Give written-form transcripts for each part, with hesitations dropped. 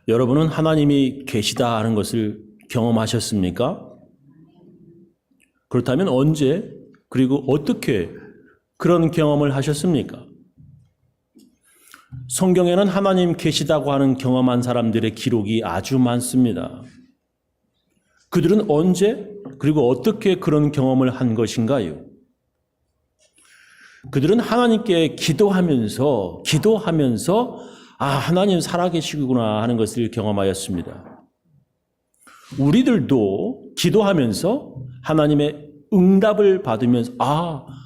여러분은 하나님이 계시다 하는 것을 경험하셨습니까? 그렇다면 언제 그리고 어떻게 그런 경험을 하셨습니까? 성경에는 하나님 계시다고 하는 경험한 사람들의 기록이 아주 많습니다. 그들은 언제 그리고 어떻게 그런 경험을 한 것인가요? 그들은 하나님께 기도하면서 하나님 살아계시구나 하는 것을 경험하였습니다. 우리들도 기도하면서 하나님의 응답을 받으면서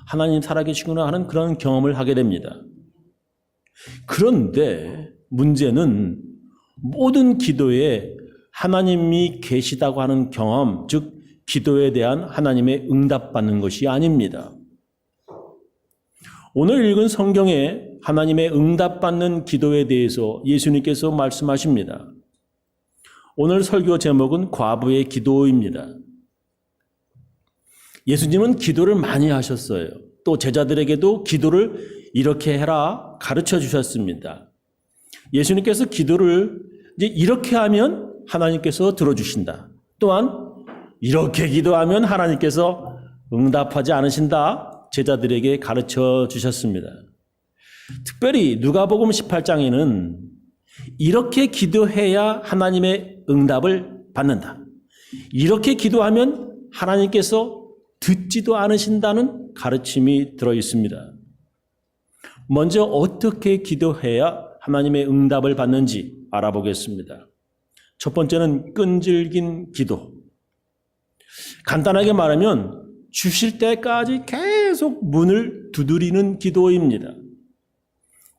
하나님 살아계시구나 하는 그런 경험을 하게 됩니다. 그런데 문제는 모든 기도에 하나님이 계시다고 하는 경험, 즉 기도에 대한 하나님의 응답받는 것이 아닙니다. 오늘 읽은 성경에 하나님의 응답받는 기도에 대해서 예수님께서 말씀하십니다. 오늘 설교 제목은 과부의 기도입니다. 예수님은 기도를 많이 하셨어요. 또 제자들에게도 기도를 이렇게 해라 가르쳐 주셨습니다. 예수님께서 기도를 이제 이렇게 하면 하나님께서 들어주신다. 또한 이렇게 기도하면 하나님께서 응답하지 않으신다. 제자들에게 가르쳐 주셨습니다. 특별히 누가복음 18장에는 이렇게 기도해야 하나님의 응답을 받는다. 이렇게 기도하면 하나님께서 듣지도 않으신다는 가르침이 들어 있습니다. 먼저 어떻게 기도해야 하나님의 응답을 받는지 알아보겠습니다. 첫 번째는 끈질긴 기도. 간단하게 말하면 주실 때까지 계속 문을 두드리는 기도입니다.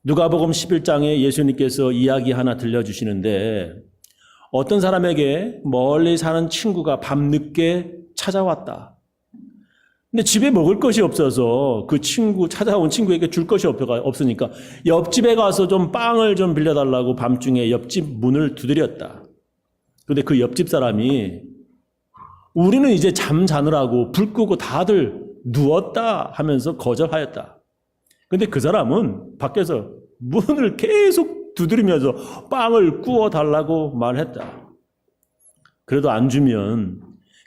누가복음 11장에 예수님께서 이야기 하나 들려주시는데 어떤 사람에게 멀리 사는 친구가 밤늦게 찾아왔다. 근데 집에 먹을 것이 없어서 그 찾아온 친구에게 줄 것이 없으니까 옆집에 가서 좀 빵을 좀 빌려달라고 밤중에 옆집 문을 두드렸다. 근데 그 옆집 사람이 우리는 이제 잠 자느라고 불 끄고 다들 누웠다 하면서 거절하였다. 근데 그 사람은 밖에서 문을 계속 두드리면서 빵을 구워달라고 말했다. 그래도 안 주면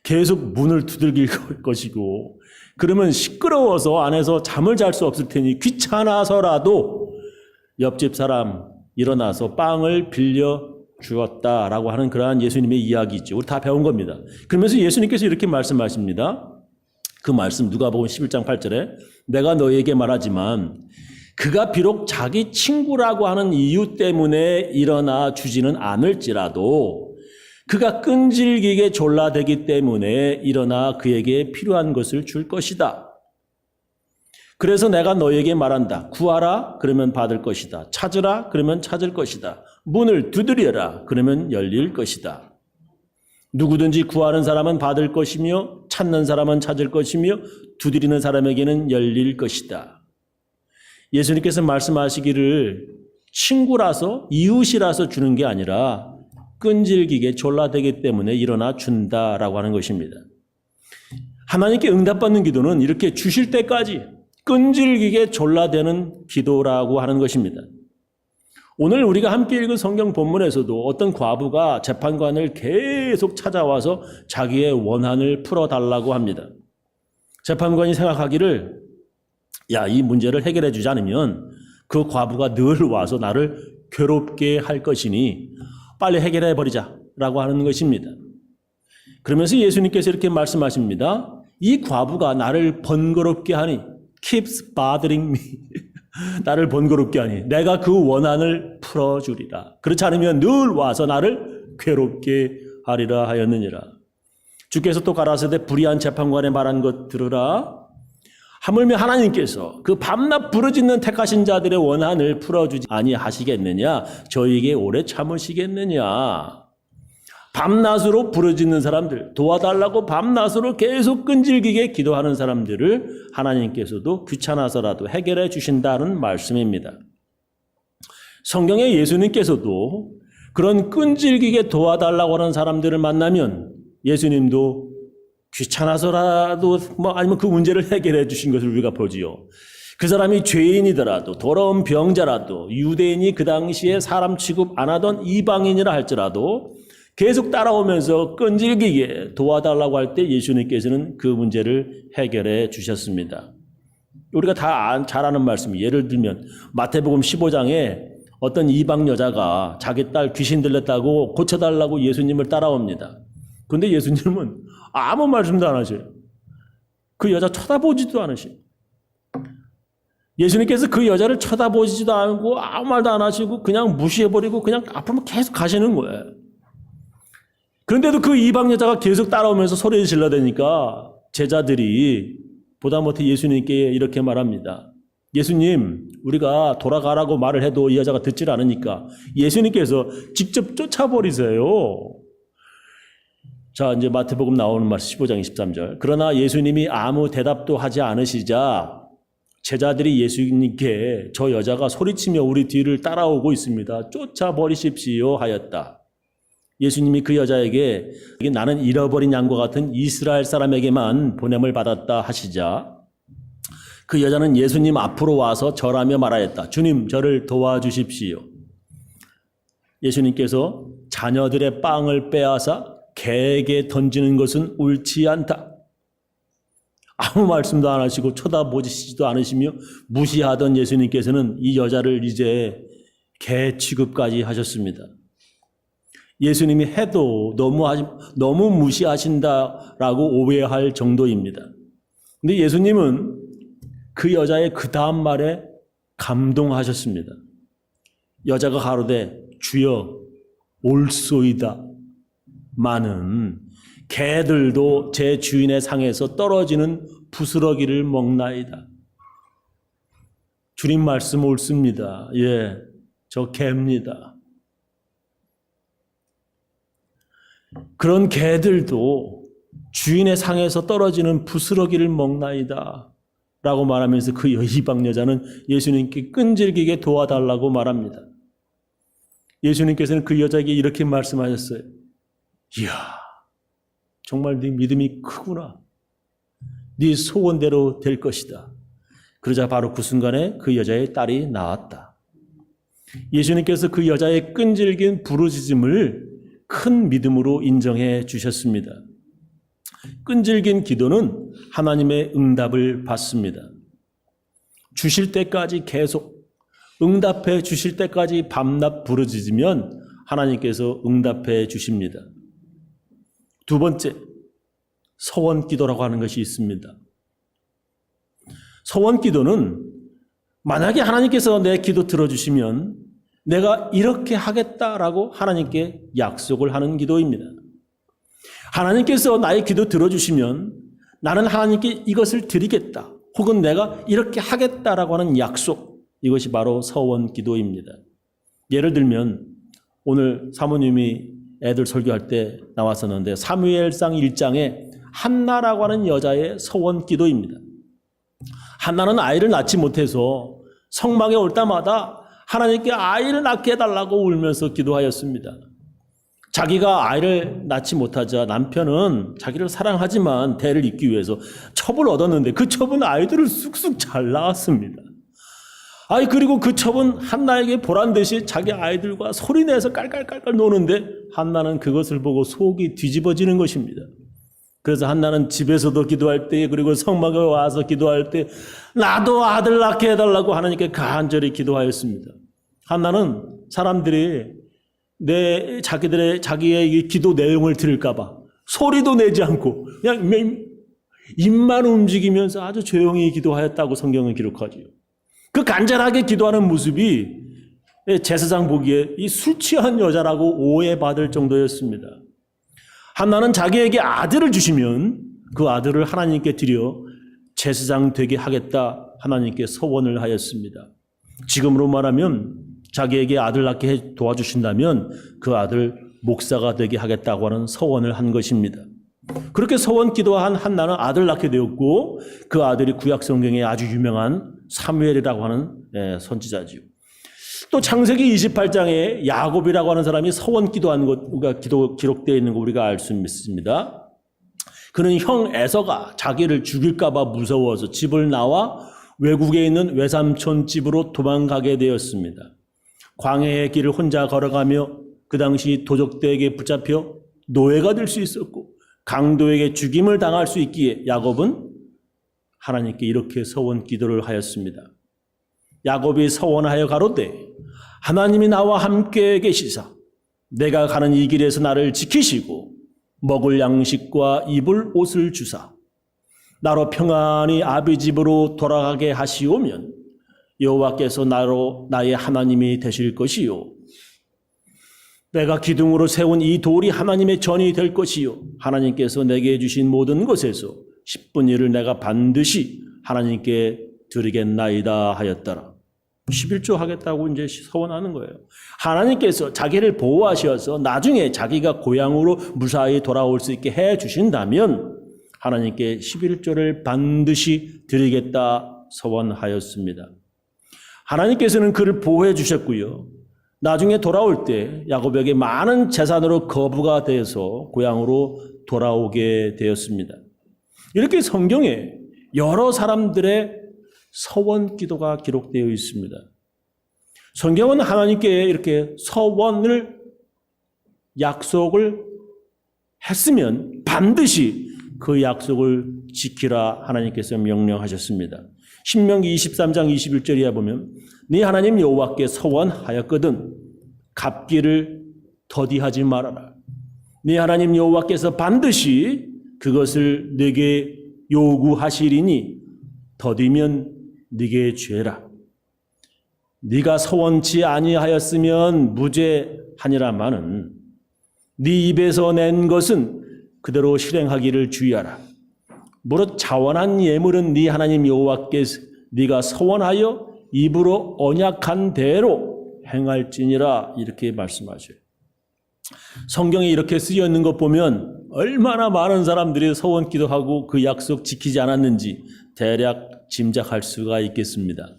계속 문을 두들길 것이고 그러면 시끄러워서 안에서 잠을 잘 수 없을 테니 귀찮아서라도 옆집 사람 일어나서 빵을 빌려 주었다라고 하는 그러한 예수님의 이야기죠. 우리 다 배운 겁니다. 그러면서 예수님께서 이렇게 말씀하십니다. 그 말씀 누가복음 11장 8절에 내가 너희에게 말하지만 그가 비록 자기 친구라고 하는 이유 때문에 일어나 주지는 않을지라도 그가 끈질기게 졸라대기 때문에 일어나 그에게 필요한 것을 줄 것이다. 그래서 내가 너에게 말한다. 구하라 그러면 받을 것이다. 찾으라 그러면 찾을 것이다. 문을 두드려라 그러면 열릴 것이다. 누구든지 구하는 사람은 받을 것이며 찾는 사람은 찾을 것이며 두드리는 사람에게는 열릴 것이다. 예수님께서 말씀하시기를 친구라서 이웃이라서 주는 게 아니라 끈질기게 졸라대기 때문에 일어나 준다라고 하는 것입니다. 하나님께 응답받는 기도는 이렇게 주실 때까지 끈질기게 졸라대는 기도라고 하는 것입니다. 오늘 우리가 함께 읽은 성경 본문에서도 어떤 과부가 재판관을 계속 찾아와서 자기의 원한을 풀어달라고 합니다. 재판관이 생각하기를 이 문제를 해결해 주지 않으면 그 과부가 늘 와서 나를 괴롭게 할 것이니 빨리 해결해 버리자라고 하는 것입니다. 그러면서 예수님께서 이렇게 말씀하십니다. 이 과부가 나를 번거롭게 하니 keeps bothering me. 나를 번거롭게 하니 내가 그 원한을 풀어주리라. 그렇지 않으면 늘 와서 나를 괴롭게 하리라 하였느니라. 주께서 또 가라사대 불의한 재판관의 말한 것 들으라. 하물며 하나님께서 그 밤낮 부르짖는 택하신 자들의 원한을 풀어주지 아니하시겠느냐? 저에게 오래 참으시겠느냐? 밤낮으로 부르짖는 사람들, 도와달라고 밤낮으로 계속 끈질기게 기도하는 사람들을 하나님께서도 귀찮아서라도 해결해 주신다는 말씀입니다. 성경에 예수님께서도 그런 끈질기게 도와달라고 하는 사람들을 만나면 예수님도 귀찮아서라도 아니면 그 문제를 해결해 주신 것을 우리가 보지요. 그 사람이 죄인이더라도 더러운 병자라도 유대인이 그 당시에 사람 취급 안 하던 이방인이라 할지라도 계속 따라오면서 끈질기게 도와달라고 할 때 예수님께서는 그 문제를 해결해 주셨습니다. 우리가 다 잘 아는 말씀이, 예를 들면 마태복음 15장에 어떤 이방 여자가 자기 딸 귀신 들렸다고 고쳐달라고 예수님을 따라옵니다. 그런데 예수님은 아무 말씀도 안 하셔요. 그 여자 쳐다보지도 않으셔요. 예수님께서 그 여자를 쳐다보지도 않고 아무 말도 안 하시고 그냥 무시해버리고 그냥 앞으로 계속 가시는 거예요. 그런데도 그 이방 여자가 계속 따라오면서 소리를 질러대니까 제자들이 보다 못해 예수님께 이렇게 말합니다. 예수님, 우리가 돌아가라고 말을 해도 이 여자가 듣질 않으니까 예수님께서 직접 쫓아버리세요. 자, 이제 마태복음 나오는 말씀 15장 23절. 그러나 예수님이 아무 대답도 하지 않으시자 제자들이 예수님께 저 여자가 소리치며 우리 뒤를 따라오고 있습니다. 쫓아버리십시오 하였다. 예수님이 그 여자에게 나는 잃어버린 양과 같은 이스라엘 사람에게만 보냄을 받았다 하시자 그 여자는 예수님 앞으로 와서 절하며 말하였다. 주님, 저를 도와주십시오. 예수님께서 자녀들의 빵을 빼앗아 개에게 던지는 것은 옳지 않다. 아무 말씀도 안 하시고 쳐다보시지도 않으시며 무시하던 예수님께서는 이 여자를 이제 개 취급까지 하셨습니다. 예수님이 해도 너무 무시하신다라고 오해할 정도입니다. 근데 예수님은 그 여자의 그 다음 말에 감동하셨습니다. 여자가 가로되 주여 올소이다. 많은 개들도 제 주인의 상에서 떨어지는 부스러기를 먹나이다. 주님 말씀 옳습니다. 예, 저 개입니다. 그런 개들도 주인의 상에서 떨어지는 부스러기를 먹나이다. 라고 말하면서 그 이방 여자는 예수님께 끈질기게 도와달라고 말합니다. 예수님께서는 그 여자에게 이렇게 말씀하셨어요. 이야, 정말 네 믿음이 크구나. 네 소원대로 될 것이다. 그러자 바로 그 순간에 그 여자의 딸이 나왔다. 예수님께서 그 여자의 끈질긴 부르짖음을 큰 믿음으로 인정해 주셨습니다. 끈질긴 기도는 하나님의 응답을 받습니다. 주실 때까지 계속 응답해 주실 때까지 밤낮 부르짖으면 하나님께서 응답해 주십니다. 두 번째, 서원 기도라고 하는 것이 있습니다. 서원 기도는 만약에 하나님께서 내 기도 들어주시면 내가 이렇게 하겠다라고 하나님께 약속을 하는 기도입니다. 하나님께서 나의 기도 들어주시면 나는 하나님께 이것을 드리겠다. 혹은 내가 이렇게 하겠다라고 하는 약속. 이것이 바로 서원 기도입니다. 예를 들면 오늘 사모님이 애들 설교할 때 나왔었는데 사무엘상 1장에 한나라고 하는 여자의 서원 기도입니다. 한나는 아이를 낳지 못해서 성막에 올 때마다 하나님께 아이를 낳게 해달라고 울면서 기도하였습니다. 자기가 아이를 낳지 못하자 남편은 자기를 사랑하지만 대를 잇기 위해서 첩을 얻었는데 그 첩은 아이들을 쑥쑥 잘 낳았습니다. 그리고 그 첩은 한나에게 보란듯이 자기 아이들과 소리내서 깔깔깔깔 노는데 한나는 그것을 보고 속이 뒤집어지는 것입니다. 그래서 한나는 집에서도 기도할 때 그리고 성막에 와서 기도할 때 나도 아들 낳게 해달라고 하나님께 간절히 기도하였습니다. 한나는 사람들이 자기의 기도 내용을 들을까 봐 소리도 내지 않고 그냥 입만 움직이면서 아주 조용히 기도하였다고 성경은 기록하지요. 그 간절하게 기도하는 모습이 제사장 보기에 이 술 취한 여자라고 오해받을 정도였습니다. 한나는 자기에게 아들을 주시면 그 아들을 하나님께 드려 제사장 되게 하겠다 하나님께 서원을 하였습니다. 지금으로 말하면 자기에게 아들 낳게 도와주신다면 그 아들 목사가 되게 하겠다고 하는 서원을 한 것입니다. 그렇게 서원 기도한 한나는 아들 낳게 되었고 그 아들이 구약 성경에 아주 유명한 사무엘이라고 하는 선지자지요. 또 창세기 28장에 야곱이라고 하는 사람이 서원 기도한 것가 기록되어 있는 거 우리가 알 수 있습니다. 그는 형 에서가 자기를 죽일까 봐 무서워서 집을 나와 외국에 있는 외삼촌 집으로 도망가게 되었습니다. 광야의 길을 혼자 걸어가며 그 당시 도적들에게 붙잡혀 노예가 될 수 있었고 강도에게 죽임을 당할 수 있기에 야곱은 하나님께 이렇게 서원 기도를 하였습니다. 야곱이 서원하여 가로되 하나님이 나와 함께 계시사 내가 가는 이 길에서 나를 지키시고 먹을 양식과 입을 옷을 주사 나로 평안히 아비 집으로 돌아가게 하시오면 여호와께서 나로 나의 하나님이 되실 것이요 내가 기둥으로 세운 이 돌이 하나님의 전이 될 것이요 하나님께서 내게 주신 모든 것에서 10분의 1을 내가 반드시 하나님께 드리겠나이다 하였더라. 11조 하겠다고 이제 서원하는 거예요. 하나님께서 자기를 보호하셔서 나중에 자기가 고향으로 무사히 돌아올 수 있게 해 주신다면 하나님께 11조를 반드시 드리겠다 서원하였습니다. 하나님께서는 그를 보호해 주셨고요. 나중에 돌아올 때 야곱에게 많은 재산으로 거부가 되어서 고향으로 돌아오게 되었습니다. 이렇게 성경에 여러 사람들의 서원 기도가 기록되어 있습니다. 성경은 하나님께 이렇게 서원을 약속을 했으면 반드시 그 약속을 지키라 하나님께서 명령하셨습니다. 신명기 23장 21절에 보면 네 하나님 여호와께 서원하였거든 갚기를 더디하지 말아라. 네 하나님 여호와께서 반드시 그것을 네게 요구하시리니 더디면 네게 죄라. 네가 서원치 아니하였으면 무죄하니라마는 네 입에서 낸 것은 그대로 실행하기를 주의하라. 무릇 자원한 예물은 네 하나님 여호와께 네가 서원하여 입으로 언약한 대로 행할지니라 이렇게 말씀하셔요. 성경에 이렇게 쓰여 있는 것 보면 얼마나 많은 사람들이 서원 기도하고 그 약속 지키지 않았는지 대략 짐작할 수가 있겠습니다.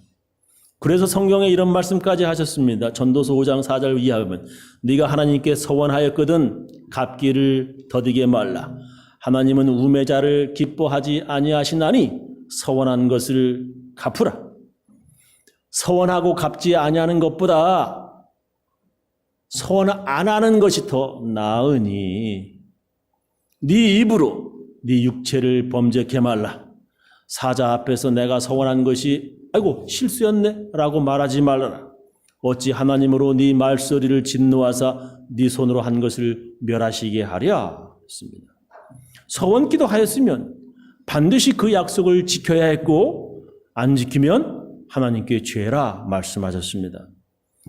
그래서 성경에 이런 말씀까지 하셨습니다. 전도서 5장 4절 이하면 네가 하나님께 서원하였거든 갚기를 더디게 말라. 하나님은 우매자를 기뻐하지 아니하시나니 서원한 것을 갚으라. 서원하고 갚지 아니하는 것보다 서원 안 하는 것이 더 나으니 네 입으로 네 육체를 범죄케 말라. 사자 앞에서 내가 서원한 것이 아이고 실수였네 라고 말하지 말라라. 어찌 하나님으로 네 말소리를 진노하사 네 손으로 한 것을 멸하시게 하랴 했습니다. 서원 기도하였으면 반드시 그 약속을 지켜야 했고 안 지키면 하나님께 죄라 말씀하셨습니다.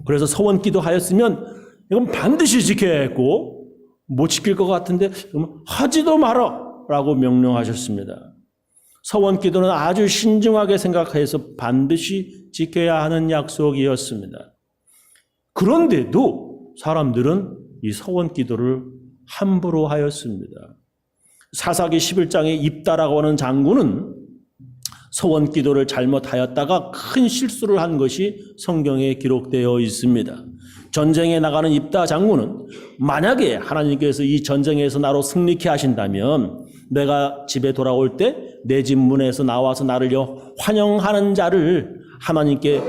그래서 서원 기도하였으면 이건 반드시 지켜야 했고 못 지킬 것 같은데 하지도 마라 라고 명령하셨습니다. 서원 기도는 아주 신중하게 생각해서 반드시 지켜야 하는 약속이었습니다. 그런데도 사람들은 이 서원 기도를 함부로 하였습니다. 사사기 11장에 입다라고 하는 장군은 서원 기도를 잘못하였다가 큰 실수를 한 것이 성경에 기록되어 있습니다. 전쟁에 나가는 입다 장군은 만약에 하나님께서 이 전쟁에서 나로 승리케 하신다면 내가 집에 돌아올 때 내 집 문에서 나와서 나를 환영하는 자를 하나님께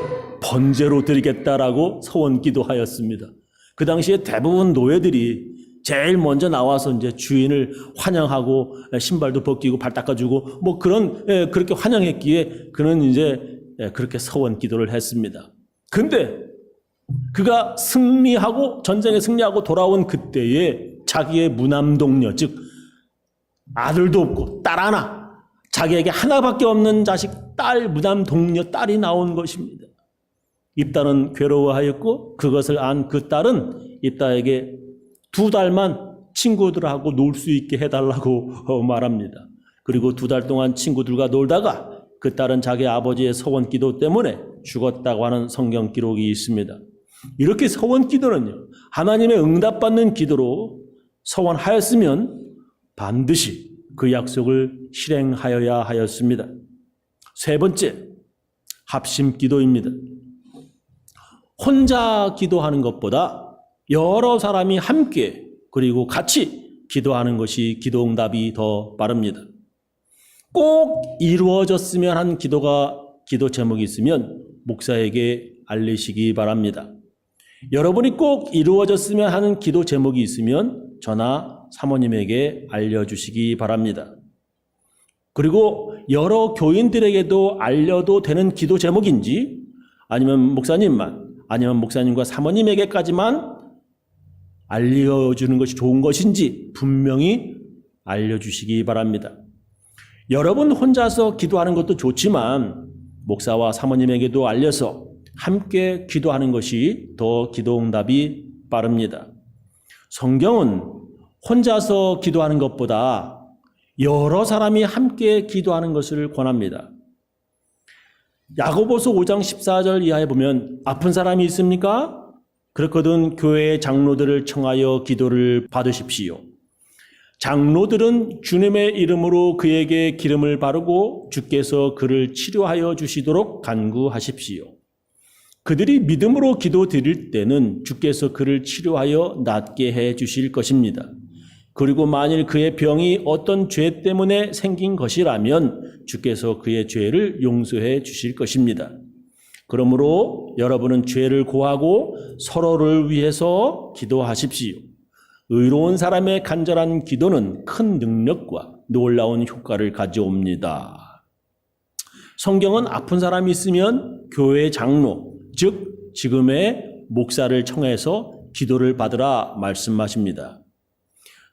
번제로 드리겠다라고 서원 기도하였습니다. 그 당시에 대부분 노예들이 제일 먼저 나와서 이제 주인을 환영하고 신발도 벗기고 발 닦아주고 뭐 그렇게 환영했기에 그는 이제 그렇게 서원 기도를 했습니다. 근데 그가 승리하고 전쟁에 승리하고 돌아온 그때에 자기의 무남동녀 즉 아들도 없고 딸 하나 자기에게 하나밖에 없는 자식 딸 무남동녀 딸이 나온 것입니다. 입다는 괴로워하였고 그것을 안 그 딸은 입다에게 2달만 친구들하고 놀 수 있게 해달라고 말합니다. 그리고 2달 동안 친구들과 놀다가 그 딸은 자기 아버지의 서원 기도 때문에 죽었다고 하는 성경 기록이 있습니다. 이렇게 서원 기도는요, 하나님의 응답받는 기도로 서원하였으면 반드시 그 약속을 실행하여야 하였습니다. 세 번째, 합심 기도입니다. 혼자 기도하는 것보다 여러 사람이 함께 그리고 같이 기도하는 것이 기도 응답이 더 빠릅니다. 꼭 이루어졌으면 한 기도가 기도 제목이 있으면 목사에게 알리시기 바랍니다. 여러분이 꼭 이루어졌으면 하는 기도 제목이 있으면 저나 사모님에게 알려주시기 바랍니다. 그리고 여러 교인들에게도 알려도 되는 기도 제목인지 아니면 목사님과 사모님에게까지만 알려주는 것이 좋은 것인지 분명히 알려주시기 바랍니다. 여러분 혼자서 기도하는 것도 좋지만 목사와 사모님에게도 알려서 함께 기도하는 것이 더 기도 응답이 빠릅니다. 성경은 혼자서 기도하는 것보다 여러 사람이 함께 기도하는 것을 권합니다. 야고보서 5장 14절 이하에 보면 아픈 사람이 있습니까? 그렇거든 교회의 장로들을 청하여 기도를 받으십시오. 장로들은 주님의 이름으로 그에게 기름을 바르고 주께서 그를 치료하여 주시도록 간구하십시오. 그들이 믿음으로 기도 드릴 때는 주께서 그를 치료하여 낫게 해 주실 것입니다. 그리고 만일 그의 병이 어떤 죄 때문에 생긴 것이라면 주께서 그의 죄를 용서해 주실 것입니다. 그러므로 여러분은 죄를 고하고 서로를 위해서 기도하십시오. 의로운 사람의 간절한 기도는 큰 능력과 놀라운 효과를 가져옵니다. 성경은 아픈 사람이 있으면 교회 장로, 즉 지금의 목사를 청해서 기도를 받으라 말씀하십니다.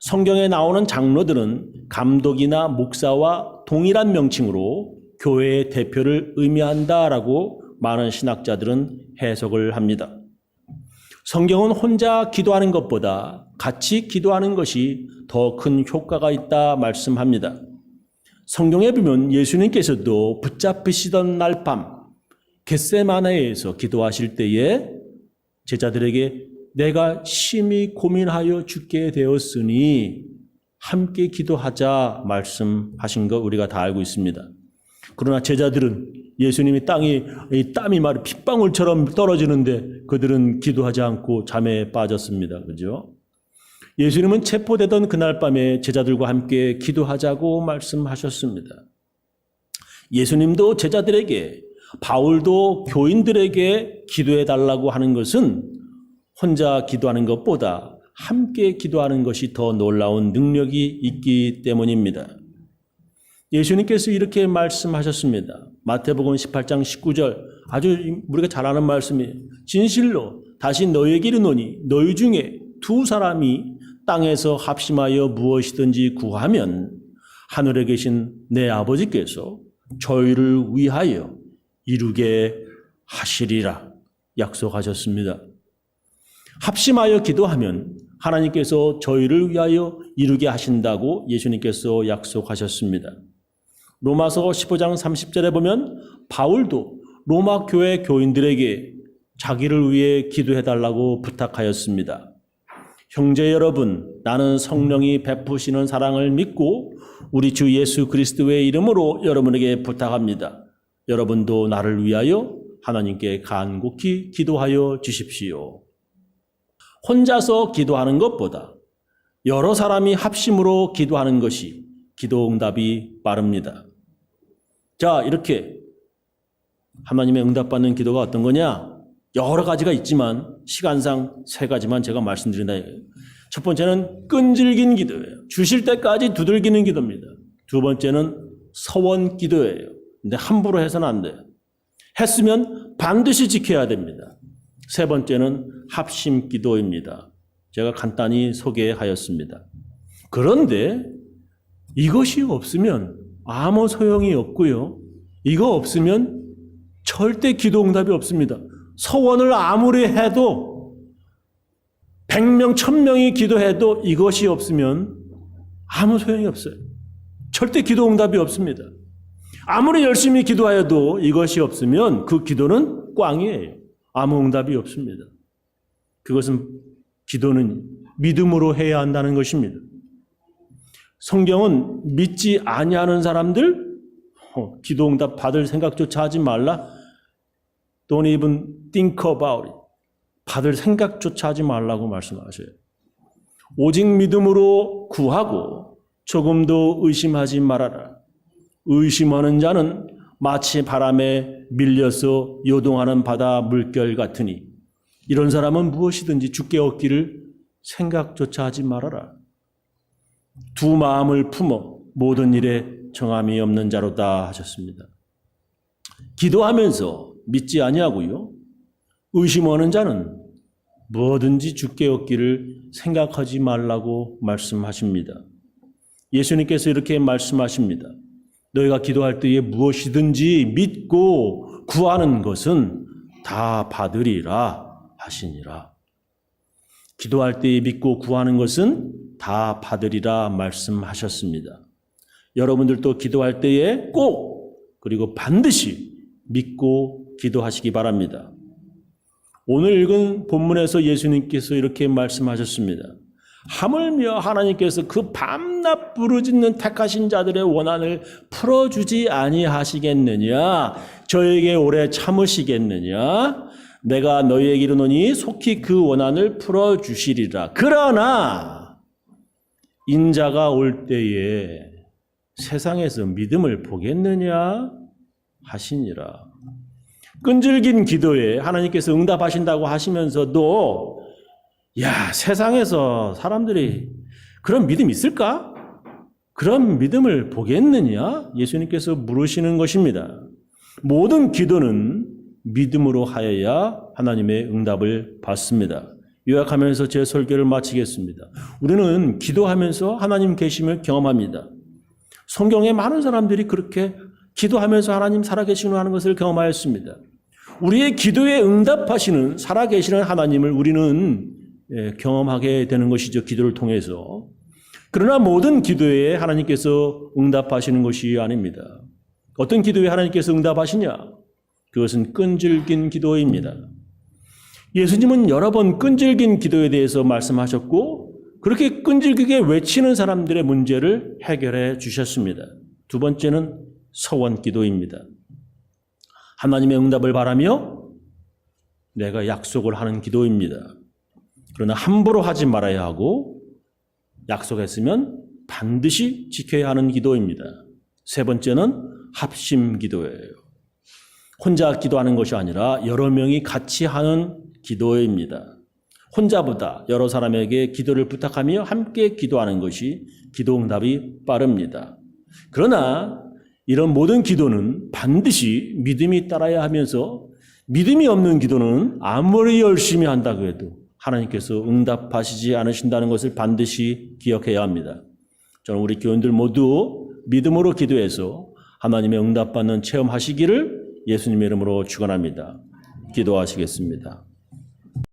성경에 나오는 장로들은 감독이나 목사와 동일한 명칭으로 교회의 대표를 의미한다라고 많은 신학자들은 해석을 합니다. 성경은 혼자 기도하는 것보다 같이 기도하는 것이 더 큰 효과가 있다 말씀합니다. 성경에 보면 예수님께서도 붙잡히시던 날 밤 겟세마네에서 기도하실 때에 제자들에게 내가 심히 고민하여 죽게 되었으니 함께 기도하자 말씀하신 거 우리가 다 알고 있습니다. 그러나 제자들은 예수님이 땀이 마르 핏방울처럼 떨어지는데 그들은 기도하지 않고 잠에 빠졌습니다. 그죠? 예수님은 체포되던 그날 밤에 제자들과 함께 기도하자고 말씀하셨습니다. 예수님도 제자들에게 바울도 교인들에게 기도해 달라고 하는 것은 혼자 기도하는 것보다 함께 기도하는 것이 더 놀라운 능력이 있기 때문입니다. 예수님께서 이렇게 말씀하셨습니다. 마태복음 18장 19절 아주 우리가 잘 아는 말씀이에요. 진실로 다시 너희에게 이르노니 너희 중에 두 사람이 땅에서 합심하여 무엇이든지 구하면 하늘에 계신 내 아버지께서 저희를 위하여 이루게 하시리라 약속하셨습니다. 합심하여 기도하면 하나님께서 저희를 위하여 이루게 하신다고 예수님께서 약속하셨습니다. 로마서 15장 30절에 보면 바울도 로마 교회 교인들에게 자기를 위해 기도해달라고 부탁하였습니다. 형제 여러분, 나는 성령이 베푸시는 사랑을 믿고 우리 주 예수 그리스도의 이름으로 여러분에게 부탁합니다. 여러분도 나를 위하여 하나님께 간곡히 기도하여 주십시오. 혼자서 기도하는 것보다 여러 사람이 합심으로 기도하는 것이 기도 응답이 빠릅니다. 자, 이렇게 하나님의 응답받는 기도가 어떤 거냐? 여러 가지가 있지만 시간상 세 가지만 제가 말씀드린다. 첫 번째는 끈질긴 기도예요. 주실 때까지 두들기는 기도입니다. 두 번째는 서원 기도예요. 근데 함부로 해서는 안 돼요. 했으면 반드시 지켜야 됩니다. 세 번째는 합심 기도입니다. 제가 간단히 소개하였습니다. 그런데 이것이 없으면 아무 소용이 없고요. 이거 없으면 절대 기도 응답이 없습니다. 서원을 아무리 해도 100명, 1000명이 기도해도 이것이 없으면 아무 소용이 없어요. 절대 기도 응답이 없습니다. 아무리 열심히 기도하여도 이것이 없으면 그 기도는 꽝이에요. 아무 응답이 없습니다. 그것은 기도는 믿음으로 해야 한다는 것입니다. 성경은 믿지 아니하는 사람들 기도 응답 받을 생각조차 하지 말라. Don't even think about it. 받을 생각조차 하지 말라고 말씀하셔요. 오직 믿음으로 구하고 조금도 의심하지 말아라. 의심하는 자는 마치 바람에 밀려서 요동하는 바다 물결 같으니 이런 사람은 무엇이든지 주께 얻기를 생각조차 하지 말아라. 두 마음을 품어 모든 일에 정함이 없는 자로다 하셨습니다. 기도하면서 믿지 아니하고요, 의심하는 자는 뭐든지 주께 얻기를 생각하지 말라고 말씀하십니다. 예수님께서 이렇게 말씀하십니다. 너희가 기도할 때에 무엇이든지 믿고 구하는 것은 다 받으리라 하시니라. 기도할 때에 믿고 구하는 것은 다 받으리라 말씀하셨습니다. 여러분들도 기도할 때에 꼭 그리고 반드시 믿고 기도하시기 바랍니다. 오늘 읽은 본문에서 예수님께서 이렇게 말씀하셨습니다. 하물며 하나님께서 그 밤낮 부르짖는 택하신 자들의 원한을 풀어주지 아니하시겠느냐? 저에게 오래 참으시겠느냐? 내가 너희에게 이르노니 속히 그 원한을 풀어주시리라. 그러나 인자가 올 때에 세상에서 믿음을 보겠느냐? 하시니라. 끈질긴 기도에 하나님께서 응답하신다고 하시면서도 세상에서 사람들이 그런 믿음이 있을까? 그런 믿음을 보겠느냐? 예수님께서 물으시는 것입니다. 모든 기도는 믿음으로 하여야 하나님의 응답을 받습니다. 요약하면서 제 설교를 마치겠습니다. 우리는 기도하면서 하나님 계심을 경험합니다. 성경에 많은 사람들이 그렇게 기도하면서 하나님 살아계시는 하는 것을 경험하였습니다. 우리의 기도에 응답하시는 살아계시는 하나님을 우리는 경험하게 되는 것이죠. 기도를 통해서. 그러나 모든 기도에 하나님께서 응답하시는 것이 아닙니다. 어떤 기도에 하나님께서 응답하시냐? 그것은 끈질긴 기도입니다. 예수님은 여러 번 끈질긴 기도에 대해서 말씀하셨고 그렇게 끈질기게 외치는 사람들의 문제를 해결해 주셨습니다. 두 번째는 서원 기도입니다. 하나님의 응답을 바라며 내가 약속을 하는 기도입니다. 그러나 함부로 하지 말아야 하고 약속했으면 반드시 지켜야 하는 기도입니다. 세 번째는 합심 기도예요. 혼자 기도하는 것이 아니라 여러 명이 같이 하는 기도입니다. 혼자보다 여러 사람에게 기도를 부탁하며 함께 기도하는 것이 기도 응답이 빠릅니다. 그러나 이런 모든 기도는 반드시 믿음이 따라야 하면서 믿음이 없는 기도는 아무리 열심히 한다고 해도 하나님께서 응답하시지 않으신다는 것을 반드시 기억해야 합니다. 저는 우리 교인들 모두 믿음으로 기도해서 하나님의 응답받는 체험하시기를 예수님의 이름으로 축원합니다. 기도하시겠습니다.